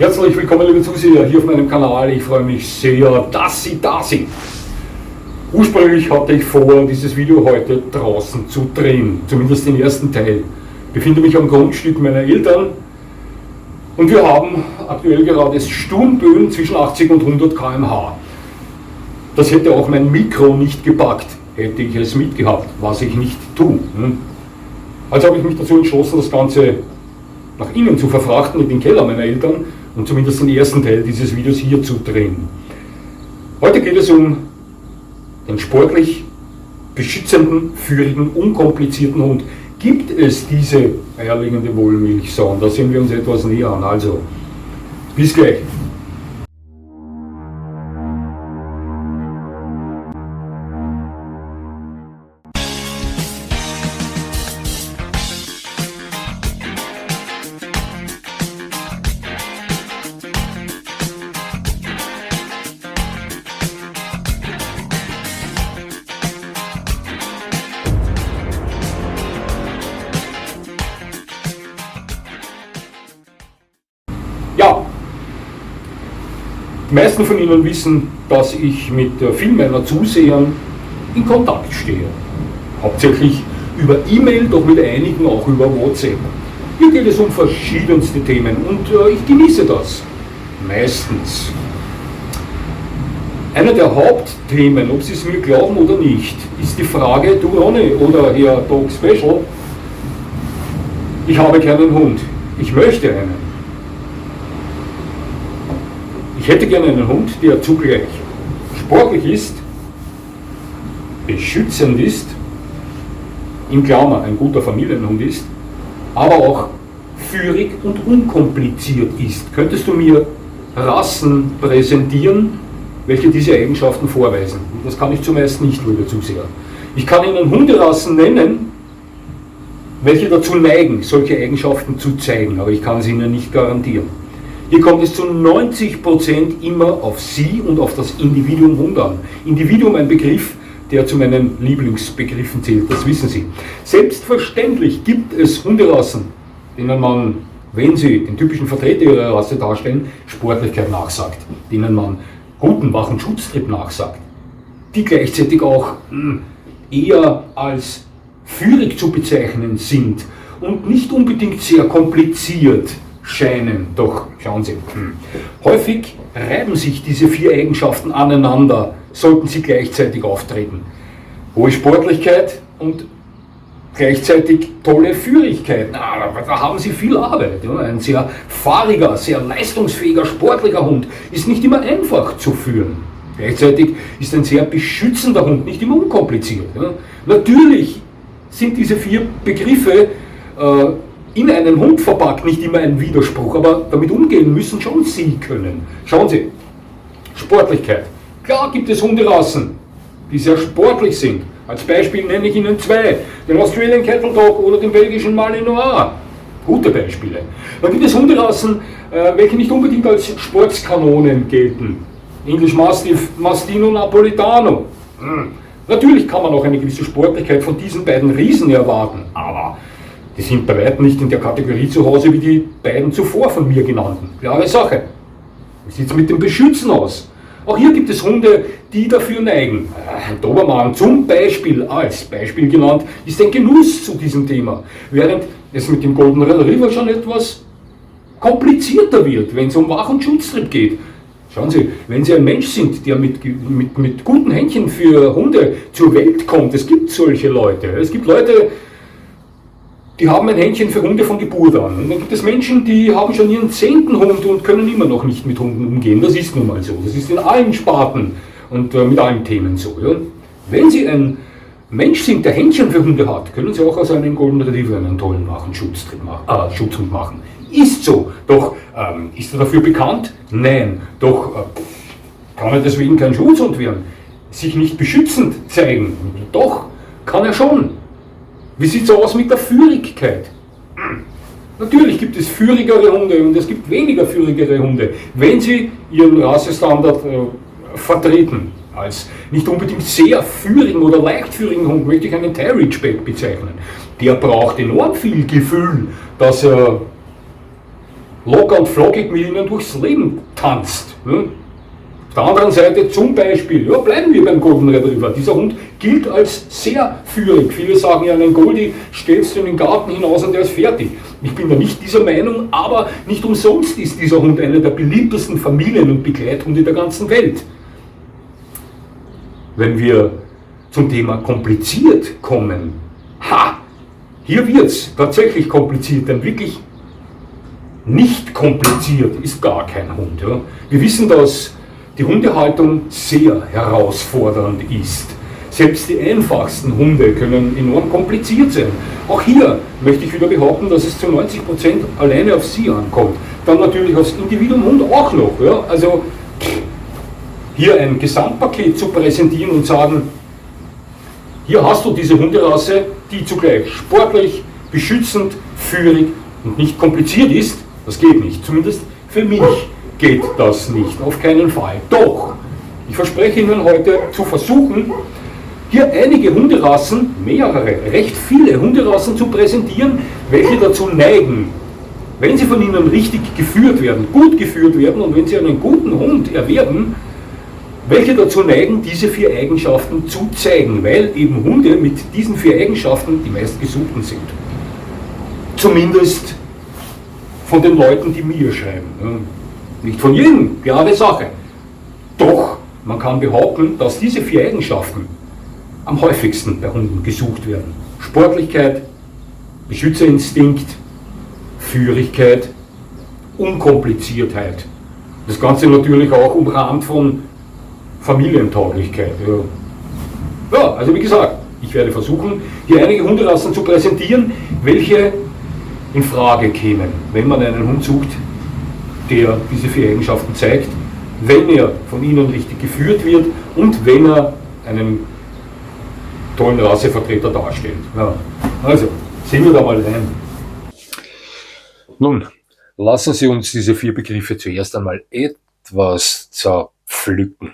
Herzlich willkommen, liebe Zuseher, hier auf meinem Kanal. Ich freue mich sehr, dass Sie da sind. Ursprünglich hatte ich vor, dieses Video heute draußen zu drehen, zumindest den ersten Teil. Ich befinde mich am Grundstück meiner Eltern und wir haben aktuell gerade Sturmböen zwischen 80 und 100 km/h. Das hätte auch mein Mikro nicht gepackt, hätte ich es mitgehabt, was ich nicht tue. Also habe ich mich dazu entschlossen, das Ganze nach innen zu verfrachten in den Keller meiner Eltern und zumindest den ersten Teil dieses Videos hier zu drehen. Heute geht es um den sportlich beschützenden, führigen, unkomplizierten Hund. Gibt es diese eierlegende Wollmilchsau? Da sehen wir uns etwas näher an. Also, bis gleich. Ja, die meisten von Ihnen wissen, dass ich mit vielen meiner Zusehern in Kontakt stehe. Hauptsächlich über E-Mail, doch mit einigen auch über WhatsApp. Hier geht es um verschiedenste Themen und ich genieße das. Meistens. Einer der Hauptthemen, ob Sie es mir glauben oder nicht, ist die Frage, du Ronny oder Herr Dog Special, ich habe keinen Hund, ich möchte einen. Ich hätte gerne einen Hund, der zugleich sportlich ist, beschützend ist, in Klammer ein guter Familienhund ist, aber auch führig und unkompliziert ist. Könntest du mir Rassen präsentieren, welche diese Eigenschaften vorweisen? Das kann ich zumeist nicht, liebe Zuseher. Ich kann Ihnen Hunderassen nennen, welche dazu neigen, solche Eigenschaften zu zeigen, aber ich kann es Ihnen nicht garantieren. Hier kommt es zu 90% immer auf Sie und auf das Individuum Hund an. Individuum ein Begriff, der zu meinen Lieblingsbegriffen zählt, das wissen Sie. Selbstverständlich gibt es Hunderassen, denen man, wenn sie den typischen Vertreter ihrer Rasse darstellen, Sportlichkeit nachsagt, denen man guten, wachen Schutztrieb nachsagt, die gleichzeitig auch eher als führig zu bezeichnen sind und nicht unbedingt sehr kompliziert scheinen. Doch schauen Sie, häufig reiben sich diese vier Eigenschaften aneinander, sollten sie gleichzeitig auftreten. Hohe Sportlichkeit und gleichzeitig tolle Führigkeit. Da haben Sie viel Arbeit. Ein sehr fahriger, sehr leistungsfähiger, sportlicher Hund ist nicht immer einfach zu führen. Gleichzeitig ist ein sehr beschützender Hund nicht immer unkompliziert. Natürlich sind diese vier Begriffe in einen Hund verpackt nicht immer ein Widerspruch, aber damit umgehen müssen schon Sie können. Schauen Sie, Sportlichkeit. Klar gibt es Hunderassen, die sehr sportlich sind. Als Beispiel nenne ich Ihnen zwei, den Australian Cattle Dog oder den belgischen Malinois. Gute Beispiele. Dann gibt es Hunderassen, welche nicht unbedingt als Sportskanonen gelten. English Mastiff, Mastino Napolitano. Natürlich kann man auch eine gewisse Sportlichkeit von diesen beiden Riesen erwarten, aber die sind bei weitem nicht in der Kategorie zu Hause wie die beiden zuvor von mir genannten. Klare Sache. Wie sieht es mit dem Beschützen aus? Auch hier gibt es Hunde, die dafür neigen. Ein Dobermann zum Beispiel, als Beispiel genannt, ist ein Genuss zu diesem Thema. Während es mit dem Golden Retriever schon etwas komplizierter wird, wenn es um Wach- und Schutztrieb geht. Schauen Sie, wenn Sie ein Mensch sind, der mit guten Händchen für Hunde zur Welt kommt, es gibt solche Leute. Es gibt Leute, die haben ein Händchen für Hunde von Geburt an. Und dann gibt es Menschen, die haben schon ihren 10. Hund und können immer noch nicht mit Hunden umgehen. Das ist nun mal so. Das ist in allen Sparten und mit allen Themen so. Ja. Wenn Sie ein Mensch sind, der Händchen für Hunde hat, können Sie auch aus einem Golden Retriever einen tollen Schutzhund machen. Ist so. Doch ist er dafür bekannt? Nein. Doch kann er deswegen kein Schutzhund werden? Sich nicht beschützend zeigen? Doch, kann er schon. Wie sieht es aus mit der Führigkeit? Natürlich gibt es führigere Hunde und es gibt weniger führigere Hunde, wenn sie ihren Rassestandard vertreten. Als nicht unbedingt sehr führigen oder leichtführigen Hund möchte ich einen Thai Ridgeback bezeichnen. Der braucht enorm viel Gefühl, dass er locker und flockig mit ihnen durchs Leben tanzt. Ne? Auf der anderen Seite zum Beispiel, ja, bleiben wir beim Golden Retriever. Dieser Hund gilt als sehr führig. Viele sagen ja, einen Goldie stellst du in den Garten hinaus und der ist fertig. Ich bin da nicht dieser Meinung, aber nicht umsonst ist dieser Hund einer der beliebtesten Familien- und Begleithunde der ganzen Welt. Wenn wir zum Thema kompliziert kommen, hier wird es tatsächlich kompliziert, denn wirklich nicht kompliziert ist gar kein Hund. Ja. Wir wissen, dass die Hundehaltung sehr herausfordernd ist. Selbst die einfachsten Hunde können enorm kompliziert sein. Auch hier möchte ich wieder behaupten, dass es zu 90% alleine auf Sie ankommt. Dann natürlich aufs Individuum Hund auch noch. Ja. Also hier ein Gesamtpaket zu präsentieren und sagen, hier hast du diese Hunderasse, die zugleich sportlich, beschützend, führig und nicht kompliziert ist, das geht nicht. Zumindest für mich geht das nicht, auf keinen Fall. Doch, ich verspreche Ihnen heute zu versuchen, hier einige Hunderassen, mehrere, recht viele Hunderassen zu präsentieren, welche dazu neigen, wenn sie von Ihnen richtig geführt werden, gut geführt werden und wenn Sie einen guten Hund erwerben, welche dazu neigen, diese 4 Eigenschaften zu zeigen, weil eben Hunde mit diesen 4 Eigenschaften die meistgesuchten sind. Zumindest von den Leuten, die mir schreiben. Nicht von jedem, klare Sache. Doch, man kann behaupten, dass diese 4 Eigenschaften am häufigsten bei Hunden gesucht werden. Sportlichkeit, Beschützerinstinkt, Führigkeit, Unkompliziertheit. Das Ganze natürlich auch umrahmt von Familientauglichkeit. Ja, also wie gesagt, ich werde versuchen, hier einige Hunderassen zu präsentieren, welche in Frage kämen, wenn man einen Hund sucht, der diese 4 Eigenschaften zeigt, wenn er von Ihnen richtig geführt wird und wenn er einen tollen Rassevertreter darstellt. Ja, also, sehen wir da mal rein. Nun, lassen Sie uns diese 4 Begriffe zuerst einmal etwas zerpflücken.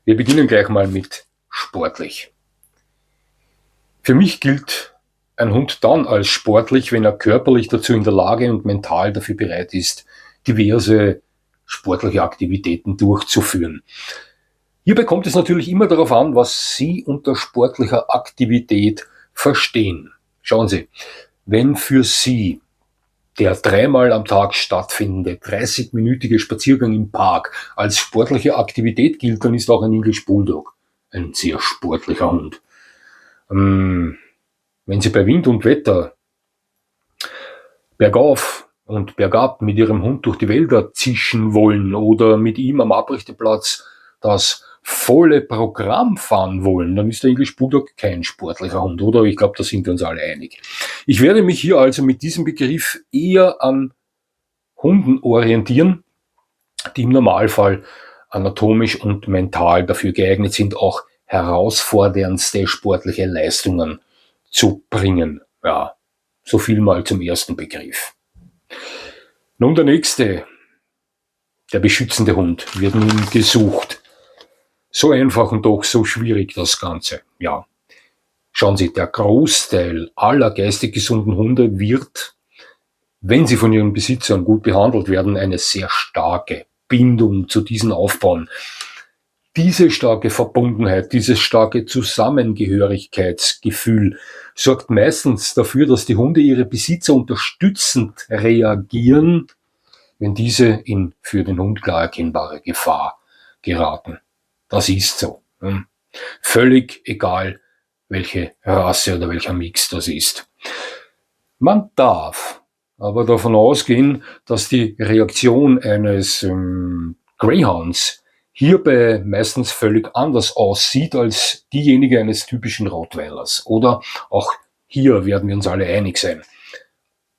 Wir beginnen gleich mal mit sportlich. Für mich gilt ein Hund dann als sportlich, wenn er körperlich dazu in der Lage und mental dafür bereit ist, diverse sportliche Aktivitäten durchzuführen. Hierbei kommt es natürlich immer darauf an, was Sie unter sportlicher Aktivität verstehen. Schauen Sie, wenn für Sie der 3-mal am Tag stattfindende 30-minütige Spaziergang im Park als sportliche Aktivität gilt, dann ist auch ein English Bulldog ein sehr sportlicher Hund. Wenn Sie bei Wind und Wetter bergauf und bergab mit Ihrem Hund durch die Wälder zischen wollen oder mit ihm am Abrichteplatz das volle Programm fahren wollen, dann ist der English Bulldog kein sportlicher Hund, oder? Ich glaube, da sind wir uns alle einig. Ich werde mich hier also mit diesem Begriff eher an Hunden orientieren, die im Normalfall anatomisch und mental dafür geeignet sind, auch herausforderndste sportliche Leistungen zu bringen. Ja, so viel mal zum ersten Begriff. Nun der nächste, der beschützende Hund, wird nun gesucht. So einfach und doch so schwierig das Ganze. Ja, schauen Sie, der Großteil aller geistig gesunden Hunde wird, wenn sie von ihren Besitzern gut behandelt werden, eine sehr starke Bindung zu diesen aufbauen. Diese starke Verbundenheit, dieses starke Zusammengehörigkeitsgefühl sorgt meistens dafür, dass die Hunde ihre Besitzer unterstützend reagieren, wenn diese in für den Hund klar erkennbare Gefahr geraten. Das ist so. Völlig egal, welche Rasse oder welcher Mix das ist. Man darf aber davon ausgehen, dass die Reaktion eines Greyhounds hierbei meistens völlig anders aussieht als diejenige eines typischen Rottweilers. Oder auch hier werden wir uns alle einig sein.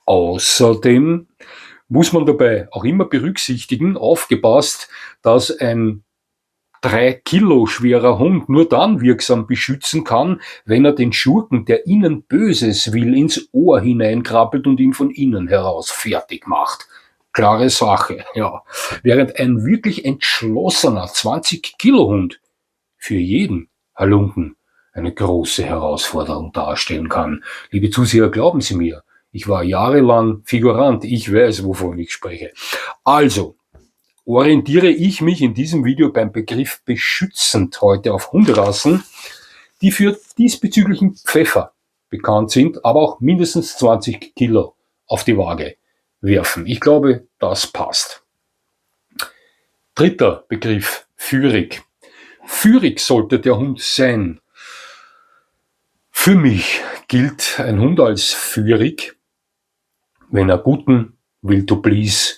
Außerdem muss man dabei auch immer berücksichtigen, aufgepasst, dass ein 3 Kilo schwerer Hund nur dann wirksam beschützen kann, wenn er den Schurken, der ihnen Böses will, ins Ohr hineinkrabbelt und ihn von innen heraus fertig macht. Klare Sache, ja. Während ein wirklich entschlossener 20 Kilo Hund für jeden Halunken eine große Herausforderung darstellen kann. Liebe Zuseher, glauben Sie mir, Ich war jahrelang Figurant. Ich weiß, wovon ich spreche. Also orientiere ich mich in diesem Video beim Begriff beschützend heute auf Hunderassen, die für diesbezüglichen Pfeffer bekannt sind, aber auch mindestens 20 Kilo auf die Waage werfen. Ich glaube, das passt. Dritter Begriff, führig. Führig sollte der Hund sein. Für mich gilt ein Hund als führig, wenn er guten Will to Please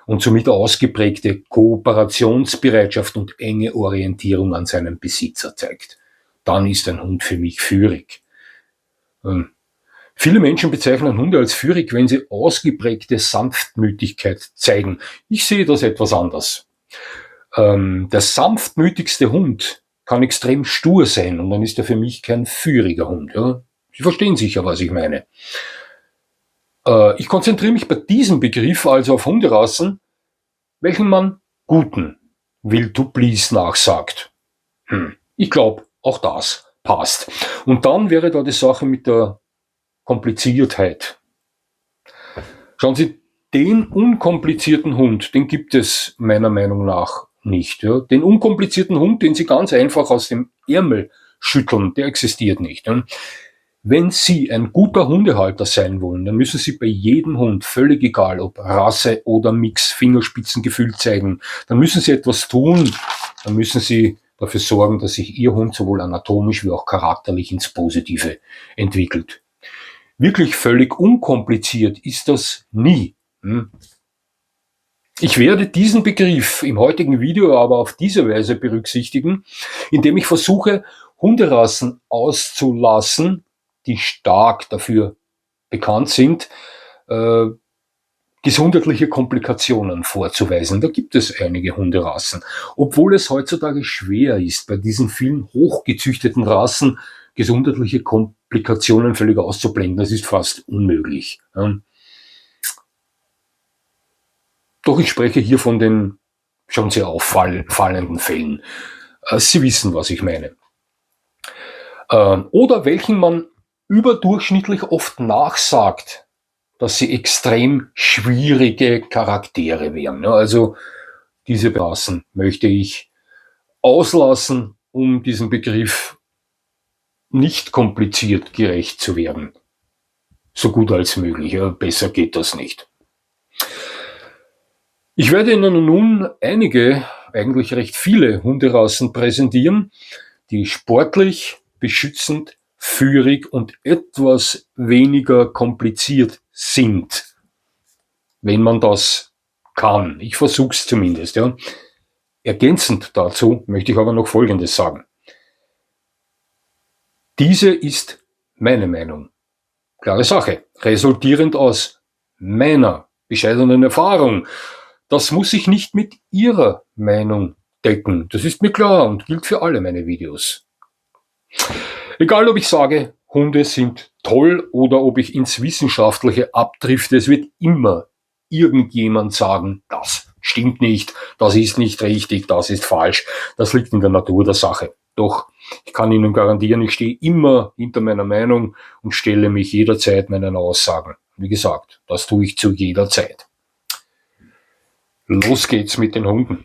und somit ausgeprägte Kooperationsbereitschaft und enge Orientierung an seinen Besitzer zeigt. Dann ist ein Hund für mich führig. Viele Menschen bezeichnen Hunde als führig, wenn sie ausgeprägte Sanftmütigkeit zeigen. Ich sehe das etwas anders. Der sanftmütigste Hund kann extrem stur sein und dann ist er für mich kein führiger Hund. Ja? Sie verstehen sicher, was ich meine. Ich konzentriere mich bei diesem Begriff also auf Hunderassen, welchen man guten Will to Please nachsagt. Ich glaube, auch das passt. Und dann wäre da die Sache mit der Kompliziertheit. Schauen Sie, den unkomplizierten Hund, den gibt es meiner Meinung nach nicht. Ja? Den unkomplizierten Hund, den Sie ganz einfach aus dem Ärmel schütteln, der existiert nicht. Ja? Wenn Sie ein guter Hundehalter sein wollen, dann müssen Sie bei jedem Hund, völlig egal ob Rasse oder Mix, Fingerspitzengefühl zeigen. Dann müssen Sie etwas tun, dann müssen Sie dafür sorgen, dass sich Ihr Hund sowohl anatomisch wie auch charakterlich ins Positive entwickelt. Wirklich völlig unkompliziert ist das nie. Ich werde diesen Begriff im heutigen Video aber auf diese Weise berücksichtigen, indem ich versuche, Hunderassen auszulassen, die stark dafür bekannt sind, gesundheitliche Komplikationen vorzuweisen. Da gibt es einige Hunderassen. Obwohl es heutzutage schwer ist, bei diesen vielen hochgezüchteten Rassen gesundheitliche Komplikationen völlig auszublenden. Das ist fast unmöglich. Doch ich spreche hier von den schon sehr auffallenden Fällen. Sie wissen, was ich meine. Oder welchen man überdurchschnittlich oft nachsagt, dass sie extrem schwierige Charaktere wären. Also diese Rassen möchte ich auslassen, um diesem Begriff nicht kompliziert gerecht zu werden. So gut als möglich, ja, besser geht das nicht. Ich werde Ihnen nun einige, eigentlich recht viele Hunderassen präsentieren, die sportlich, beschützend, führig und etwas weniger kompliziert sind, wenn man das kann. Ich versuche es zumindest. Ja. Ergänzend dazu möchte ich aber noch Folgendes sagen. Diese ist meine Meinung. Klare Sache, resultierend aus meiner bescheidenen Erfahrung. Das muss sich nicht mit Ihrer Meinung decken. Das ist mir klar und gilt für alle meine Videos. Egal, ob ich sage, Hunde sind toll oder ob ich ins Wissenschaftliche abdrifte, es wird immer irgendjemand sagen, das stimmt nicht, das ist nicht richtig, das ist falsch. Das liegt in der Natur der Sache. Doch ich kann Ihnen garantieren, ich stehe immer hinter meiner Meinung und stelle mich jederzeit meinen Aussagen. Wie gesagt, das tue ich zu jeder Zeit. Los geht's mit den Hunden.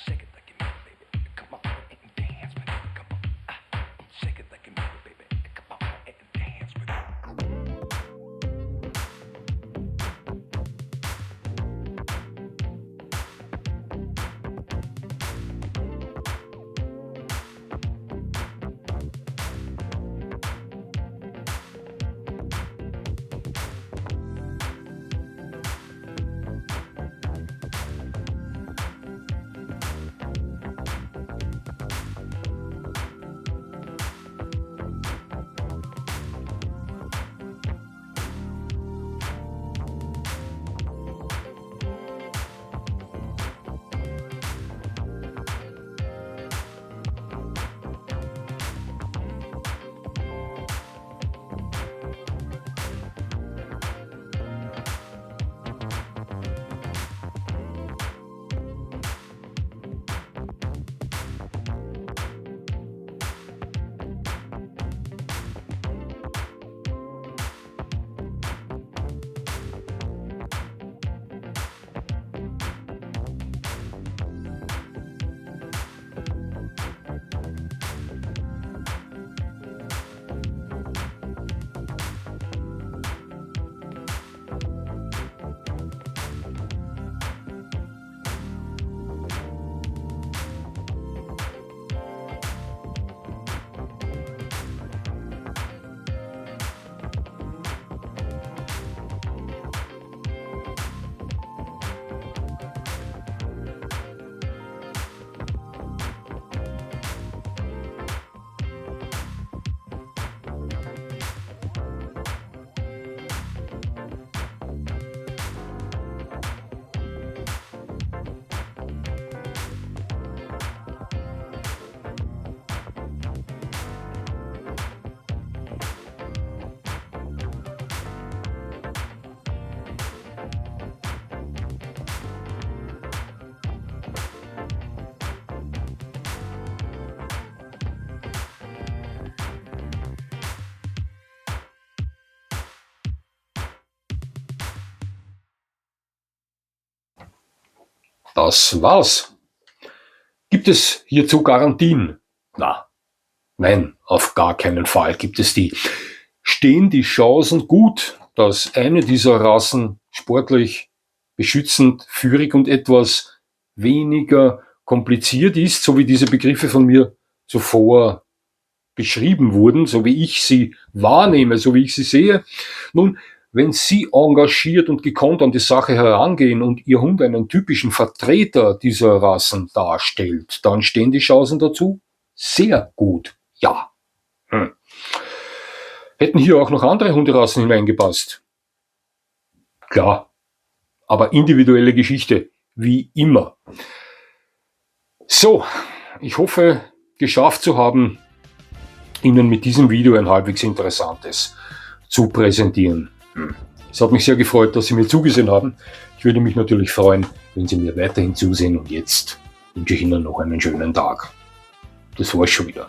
Shake it like you mean it, baby. Come on and dance with it. Come on. Shake it like you mean it, baby. Come on and dance with it. Das war's. Gibt es hierzu Garantien? Na, nein, auf gar keinen Fall gibt es die. Stehen die Chancen gut, dass eine dieser Rassen sportlich beschützend, führig und etwas weniger kompliziert ist, so wie diese Begriffe von mir zuvor beschrieben wurden, so wie ich sie wahrnehme, so wie ich sie sehe. Nun, wenn Sie engagiert und gekonnt an die Sache herangehen und Ihr Hund einen typischen Vertreter dieser Rassen darstellt, dann stehen die Chancen dazu sehr gut. Ja. Hätten hier auch noch andere Hunderassen hineingepasst? Klar. Aber individuelle Geschichte, wie immer. So, ich hoffe, geschafft zu haben, Ihnen mit diesem Video ein halbwegs interessantes zu präsentieren. Es hat mich sehr gefreut, dass Sie mir zugesehen haben. Ich würde mich natürlich freuen, wenn Sie mir weiterhin zusehen und jetzt wünsche ich Ihnen noch einen schönen Tag. Das war's schon wieder.